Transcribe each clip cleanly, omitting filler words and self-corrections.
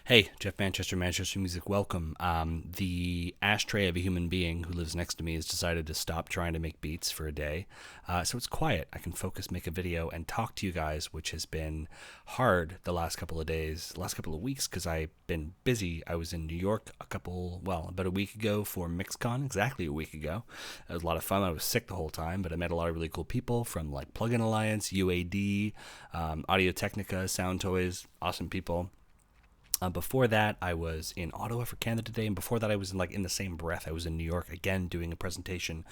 Hey, Jeff Manchester, Manchester Music, welcome. The ashtray of a human being who lives next to me has decided to stop trying to make beats for a day. So it's quiet. I can focus, make a video, and talk to you guys, which has been hard the last couple of days, last couple of weeks, because I've been busy. I was in New York about a week ago for MixCon, exactly a week ago. It was a lot of fun. I was sick the whole time, but I met a lot of really cool people from like Plugin Alliance, UAD, Audio Technica, Sound Toys, awesome people. Before that, I was in Ottawa for Canada Day, and before that, I was in the same breath. I was in New York again doing a presentation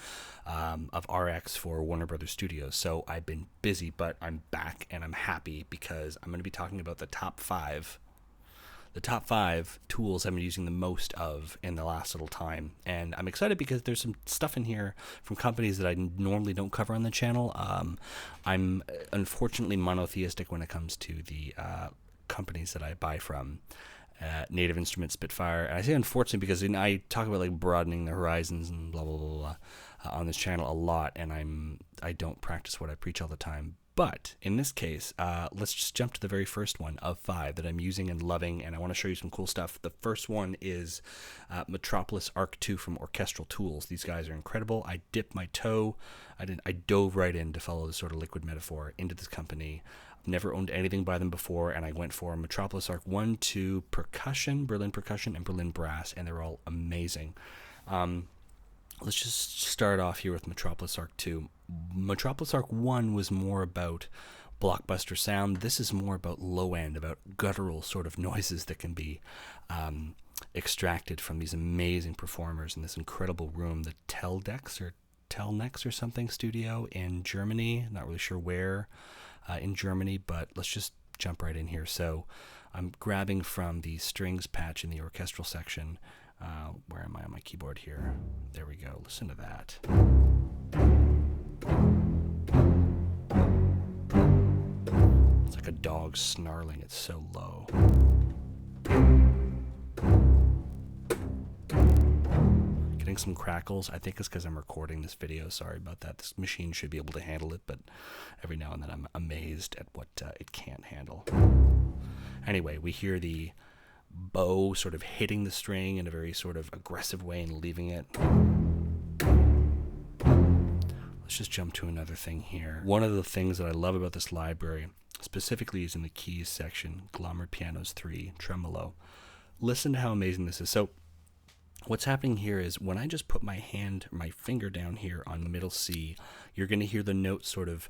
of RX for Warner Brothers Studios. So I've been busy, but I'm back and I'm happy because I'm going to be talking about the top five tools I've been using the most of in the last little time. And I'm excited because there's some stuff in here from companies that I normally don't cover on the channel. I'm unfortunately monotheistic when it comes to the companies that I buy from. Native Instruments, Spitfire. And I say unfortunately because I talk about like broadening the horizons and blah blah blah, blah on this channel a lot, and I don't practice what I preach all the time. But in this case, let's just jump to the very first one of five that I'm using and loving, and I want to show you some cool stuff. The first one is Metropolis Arc 2 from Orchestral Tools. These guys are incredible. I dipped my toe. I dove right in, to follow the sort of liquid metaphor, into this company. Never owned anything by them before, and I went for Metropolis Arc 1, 2, Percussion, Berlin Percussion, and Berlin Brass, and they're all amazing. Let's just start off here with Metropolis Arc 2. Metropolis Arc 1 was more about blockbuster sound. This is more about low end, about guttural sort of noises that can be extracted from these amazing performers in this incredible room, the Telnex or something studio in Germany. Not really sure where in Germany, but let's just jump right in here. So I'm grabbing from the strings patch in the orchestral section. Where am I on my keyboard here? There we go. Listen to that. It's like a dog snarling. It's so low. Getting some crackles. I think it's because I'm recording this video. Sorry about that. This machine should be able to handle it, but every now and then I'm amazed at what it can't handle. Anyway, we hear the bow sort of hitting the string in a very sort of aggressive way and leaving it. Let's just jump to another thing here. One of the things that I love about this library specifically is in the keys section. Glommered Pianos 3, Tremolo. Listen to how amazing this is. So what's happening here is when I just put my finger down here on the middle C, you're going to hear the note sort of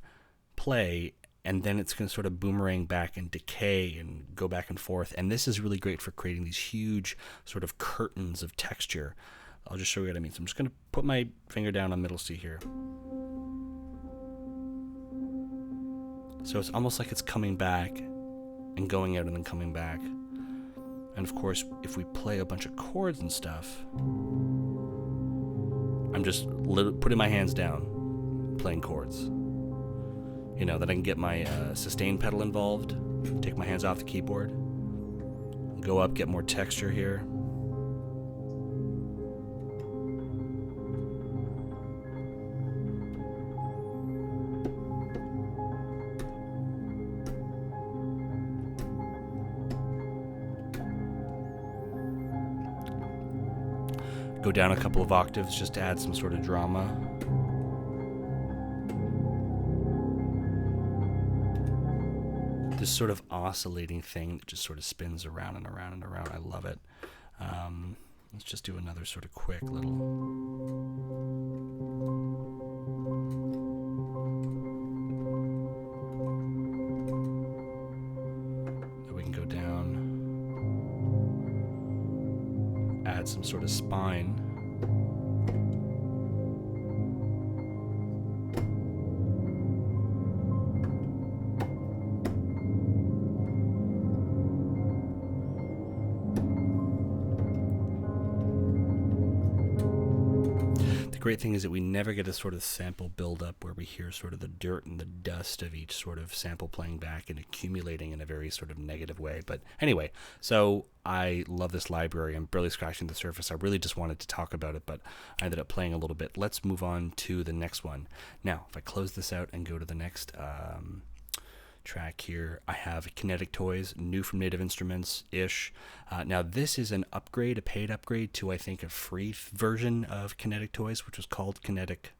play, and then it's going to sort of boomerang back and decay and go back and forth. And this is really great for creating these huge sort of curtains of texture. I'll just show you what I mean. So I'm just going to put my finger down on middle C here. So it's almost like it's coming back and going out and then coming back. And of course, if we play a bunch of chords and stuff, I'm just putting my hands down, playing chords. You know, that I can get my sustain pedal involved, take my hands off the keyboard, go up, get more texture here. Go down a couple of octaves just to add some sort of drama. This sort of oscillating thing that just sort of spins around and around and around. I love it. Let's just do another sort of quick little. Then we can go down, add some sort of spine. Great thing is that we never get a sort of sample buildup where we hear sort of the dirt and the dust of each sort of sample playing back and accumulating in a very sort of negative way. But anyway, so I love this library. I'm barely scratching the surface. I really just wanted to talk about it, but I ended up playing a little bit. Let's move on to the next one. Now, if I close this out and go to the next track here. I have Kinetic Toys, new from Native Instruments-ish. Now this is an upgrade, a paid upgrade to, I think, a free version of Kinetic Toys, which was called Kinetic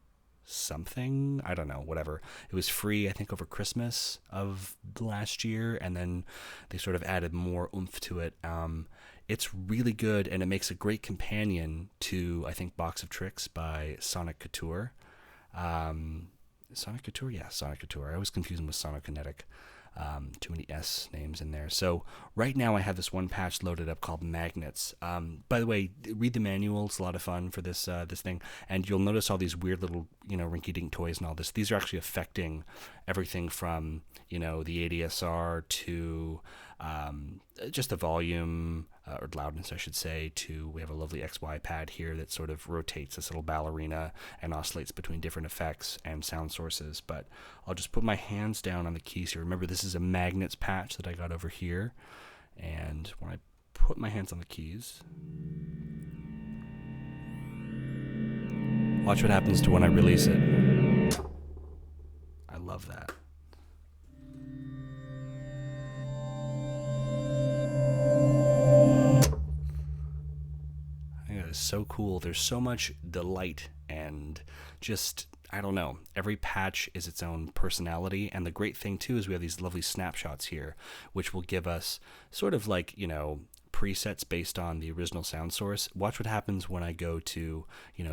Something. I don't know, whatever. It was free, I think, over Christmas of last year, and then they sort of added more oomph to it. It's really good, and it makes a great companion to, I think, Box of Tricks by Sonic Couture. Sonic Couture? Yeah, Sonic Couture. I always confuse them with Sonokinetic. Too many S names in there. So right now I have this one patch loaded up called Magnets. By the way, read the manual. It's a lot of fun for this this thing. And you'll notice all these weird little, rinky-dink toys and all this. These are actually affecting everything from, the ADSR to just the volume, or loudness, I should say, to we have a lovely XY pad here that sort of rotates this little ballerina and oscillates between different effects and sound sources. But I'll just put my hands down on the keys here. Remember, this is a Magnets patch that I got over here. And when I put my hands on the keys, watch what happens to when I release it. I love that. So cool. There's so much delight and just, I don't know, every patch is its own personality. And the great thing too is we have these lovely snapshots here, which will give us sort of like, presets based on the original sound source. Watch what happens when I go to,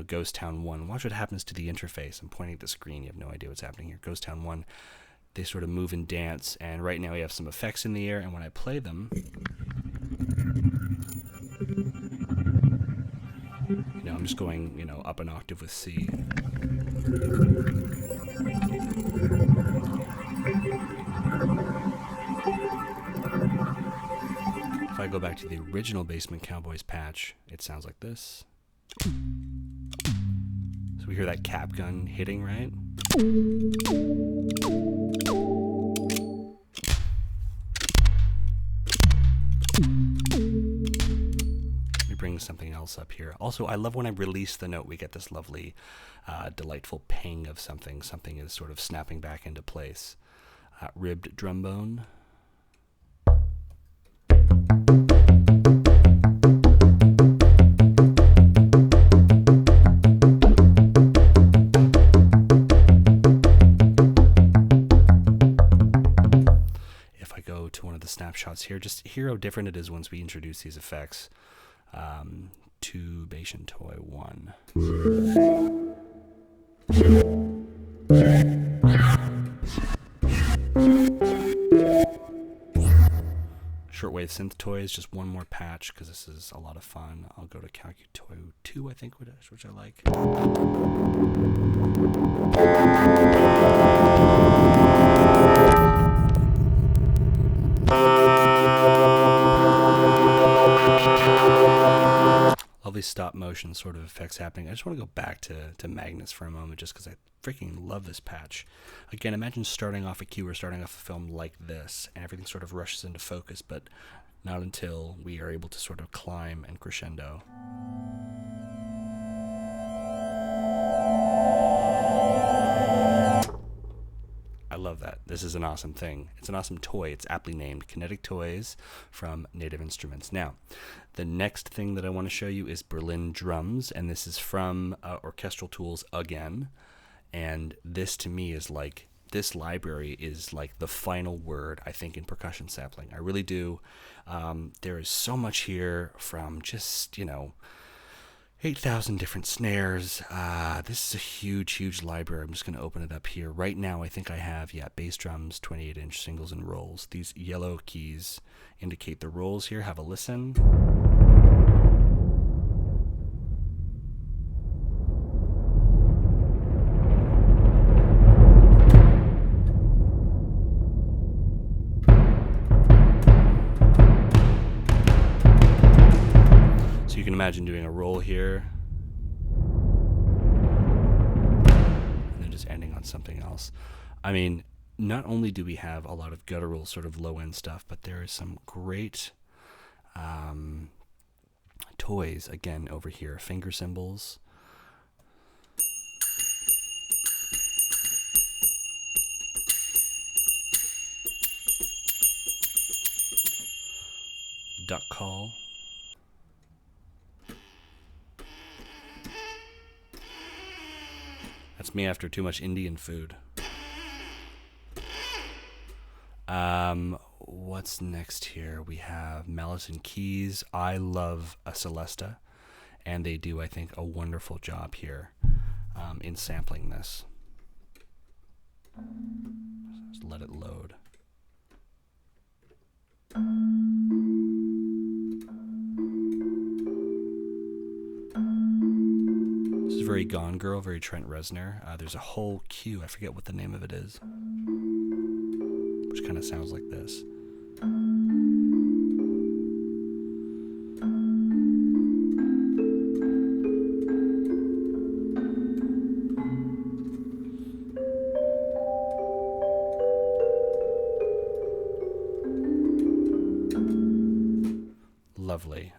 Ghost Town 1. Watch what happens to the interface. I'm pointing at the screen. You have no idea what's happening here. Ghost Town 1, they sort of move and dance. And right now we have some effects in the air. And when I play them, I'm just going, up an octave with C. If I go back to the original Basement Cowboys patch, it sounds like this. So we hear that cap gun hitting, right? Bring something else up here. Also, I love when I release the note, we get this lovely, delightful ping of something. Something is sort of snapping back into place. Ribbed drum bone. If I go to one of the snapshots here, just hear how different it is once we introduce these effects. Tubation Toy 1. Shortwave Synth Toys, just one more patch because this is a lot of fun. I'll go to Calcutoy 2, I think, which I like. Lovely stop motion sort of effects happening. I just want to go back to Magnets for a moment just because I freaking love this patch. Again, imagine starting off a cue or starting off a film like this and everything sort of rushes into focus, but not until we are able to sort of climb and crescendo. I love that. This is an awesome thing. It's an awesome toy. It's aptly named Kinetic Toys from Native Instruments. Now, the next thing that I want to show you is Berlin Drums, and this is from Orchestral Tools again. And this to me is like, this library is like the final word, I think, in percussion sampling. I really do. There is so much here from just, 8,000 different snares. This is a huge, huge library. I'm just going to open it up here. Right now, I think I have, bass drums, 28-inch singles and rolls. These yellow keys indicate the rolls here. Have a listen. So you can imagine doing a roll here. And then just ending on something else. I mean, not only do we have a lot of guttural sort of low-end stuff, but there is some great toys, again, over here. Finger cymbals. That's me after too much Indian food. What's next here? We have Malice and Keys. I love a Celesta, and they do, I think, a wonderful job here in sampling this. Just let it load. This is very Gone Girl, very Trent Reznor. There's a whole cue, I forget what the name of it is, which kind of sounds like this. Lovely.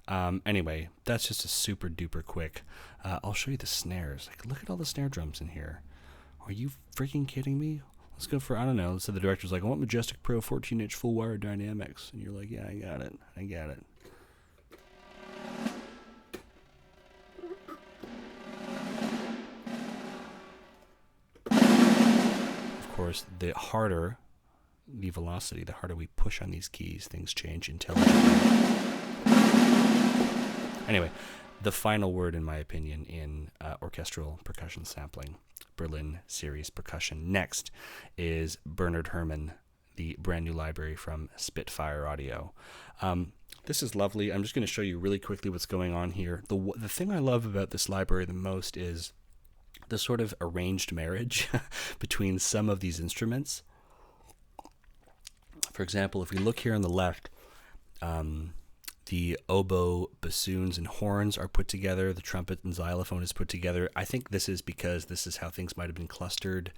Anyway, that's just a super duper quick. I'll show you the snares. Like, look at all the snare drums in here. Are you freaking kidding me? Let's go for, I don't know. So the director's like, I want Majestic Pro 14-inch full wire dynamics. And you're like, yeah, I got it. I got it. Of course, the harder the velocity, the harder we push on these keys, things change intelligently. Anyway, the final word, in my opinion, in orchestral percussion sampling, Berlin Series Percussion. Next is Bernard Herrmann, the brand new library from Spitfire Audio. This is lovely. I'm just going to show you really quickly what's going on here. The thing I love about this library the most is the sort of arranged marriage between some of these instruments. For example, if we look here on the left, the oboe, bassoons, and horns are put together. The trumpet and xylophone is put together. I think this is because this is how things might have been clustered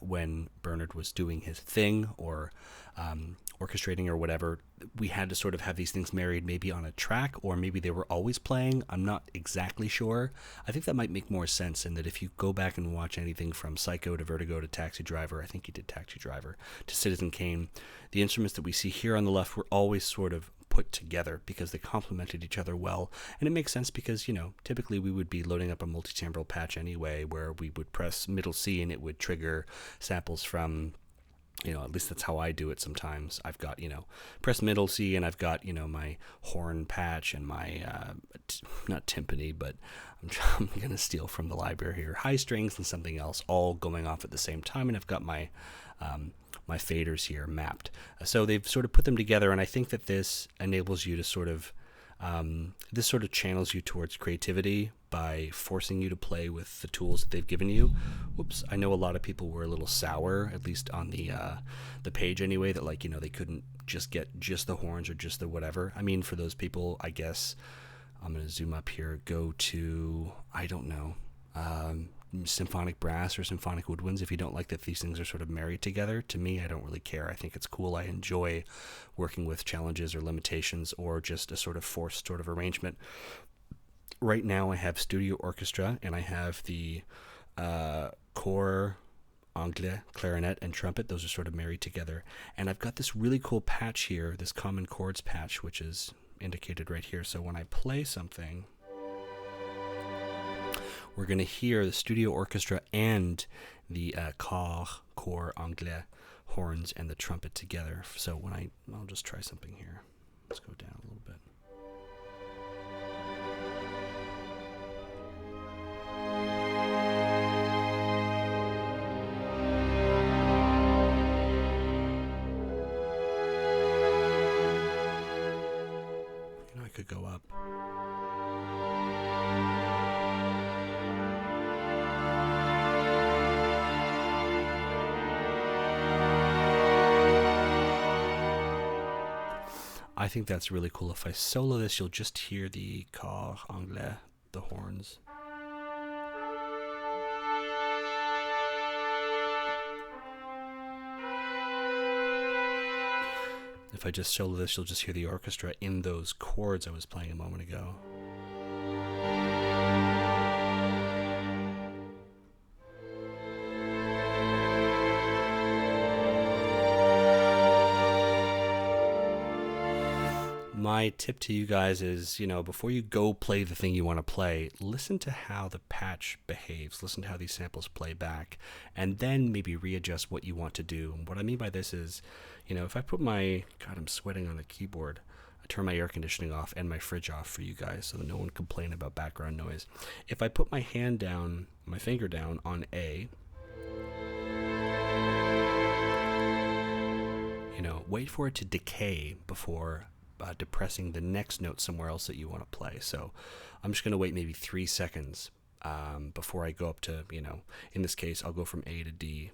when Bernard was doing his thing or orchestrating or whatever. We had to sort of have these things married maybe on a track, or maybe they were always playing. I'm not exactly sure. I think that might make more sense in that if you go back and watch anything from Psycho to Vertigo to Taxi Driver, I think he did Taxi Driver, to Citizen Kane, the instruments that we see here on the left were always sort of put together because they complemented each other well. And it makes sense because, you know, typically we would be loading up a multi-timbral patch anyway, where we would press middle C and it would trigger samples from, you know, at least that's how I do it sometimes. I've got, you know, press middle C and I've got, you know, my horn patch and my, not timpani, but I'm going to steal from the library here, high strings and something else all going off at the same time. And I've got my, my faders here mapped. So they've sort of put them together, and I think that this enables you to sort of, this sort of channels you towards creativity by forcing you to play with the tools that they've given you. Whoops, I know a lot of people were a little sour, at least on the page anyway, that, like, you know, they couldn't just get just the horns or just the whatever. I mean, for those people, I guess, I'm going to zoom up here, go to, I don't know, symphonic brass or symphonic woodwinds. If you don't like that these things are sort of married together, to me, I don't really care. I think it's cool. I enjoy working with challenges or limitations or just a sort of forced sort of arrangement. Right now I have studio orchestra and I have the cor anglais, clarinet, and trumpet. Those are sort of married together. And I've got this really cool patch here, this common chords patch, which is indicated right here. So when I play something, we're going to hear the studio orchestra and the cor anglais, horns, and the trumpet together. So when I'll just try something here. Let's go down a little bit. You know, I could go up. I think that's really cool. If I solo this, you'll just hear the cor anglais, the horns. If I just solo this, you'll just hear the orchestra in those chords I was playing a moment ago. my tip to you guys is, before you go play the thing you want to play, listen to how the patch behaves, listen to how these samples play back, and then maybe readjust what you want to do. And what I mean by this is, if I put God, I'm sweating on the keyboard. I turn my air conditioning off and my fridge off for you guys so that no one complain about background noise. If I put my finger down on A, wait for it to decay before depressing the next note somewhere else that you want to play. So I'm just going to wait maybe 3 seconds before I go up to, in this case, I'll go from A to D.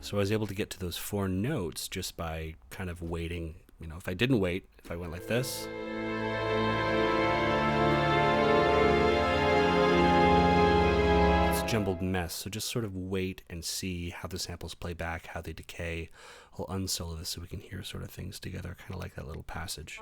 So I was able to get to those 4 notes just by kind of waiting. If I didn't wait, if I went like this, it's a jumbled mess. So just sort of wait and see how the samples play back, how they decay. I'll unsolo this so we can hear sort of things together, kind of like that little passage.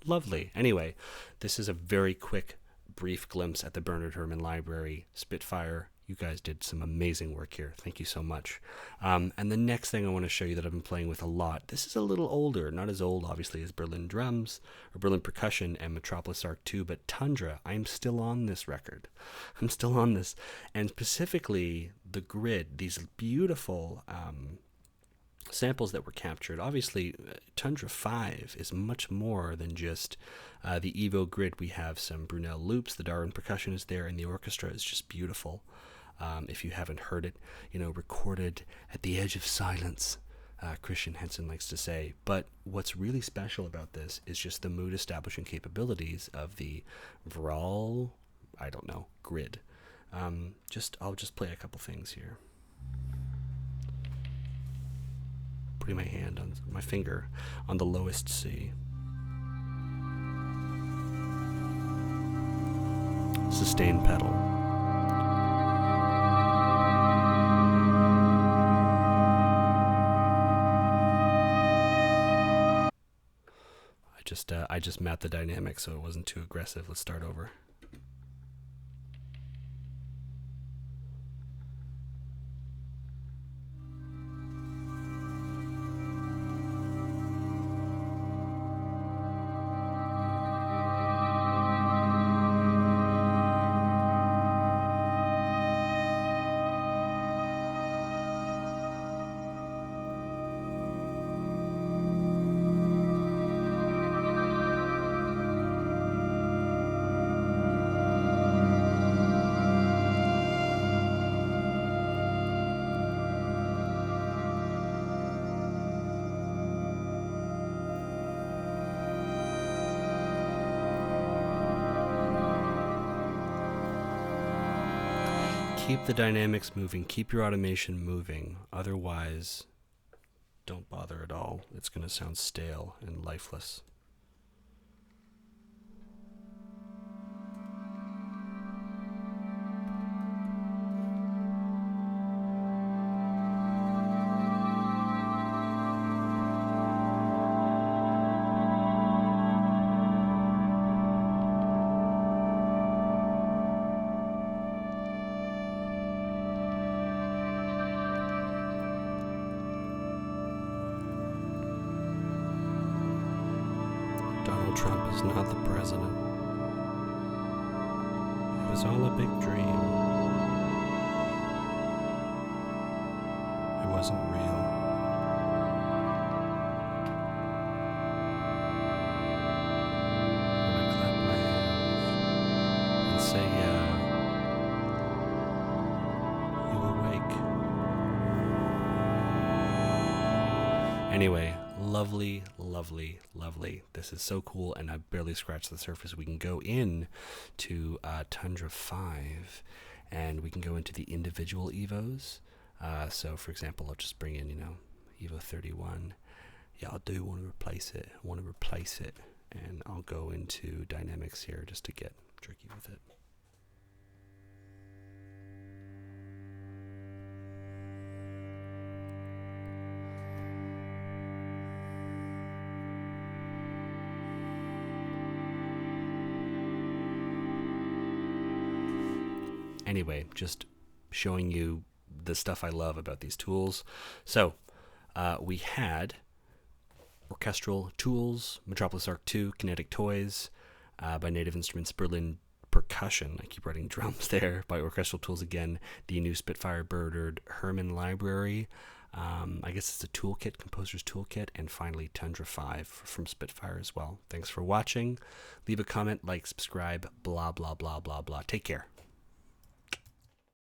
Lovely. Anyway, this is a very quick, brief glimpse at the Bernard Herrmann Library. Spitfire, you guys did some amazing work here. Thank you so much. And the next thing I want to show you that I've been playing with a lot, this is a little older, not as old, obviously, as Berlin Drums, or Berlin Percussion, and Metropolis Arc 2, but Tundra. I'm still on this record. I'm still on this. And specifically, the grid, these beautiful samples that were captured. Obviously, Tundra 5 is much more than just the Evo grid. We have some Brunel loops, the Darwin percussion is there, and the orchestra is just beautiful. If you haven't heard it, recorded at the edge of silence, Christian Henson likes to say. But what's really special about this is just the mood establishing capabilities of the Vral, grid. I'll just play a couple things here. Putting my finger on the lowest C. Sustain pedal. I just mapped the dynamics so it wasn't too aggressive. Let's start over. Keep the dynamics moving, keep your automation moving, otherwise don't bother at all. It's going to sound stale and lifeless. Trump is not the president. It was all a big dream. It wasn't real. When I clap my hands and say, yeah, you awake. Anyway, lovely, lovely, lovely. This is so cool, and I barely scratched the surface. We can go in to Tundra 5, and we can go into the individual Evos. So, for example, I'll just bring in, Evo 31. Yeah, I do want to replace it. And I'll go into dynamics here just to get tricky with it. Anyway, just showing you the stuff I love about these tools. So we had orchestral tools, Metropolis Arc 2, Kinetic Toys by Native Instruments, Berlin Percussion. I keep writing drums there. By Orchestral Tools again, the new Spitfire Bird Herman Library. I guess it's a toolkit, Composer's Toolkit, and finally Tundra 5 from Spitfire as well. Thanks for watching. Leave a comment, like, subscribe, blah, blah, blah, blah, blah. Take care.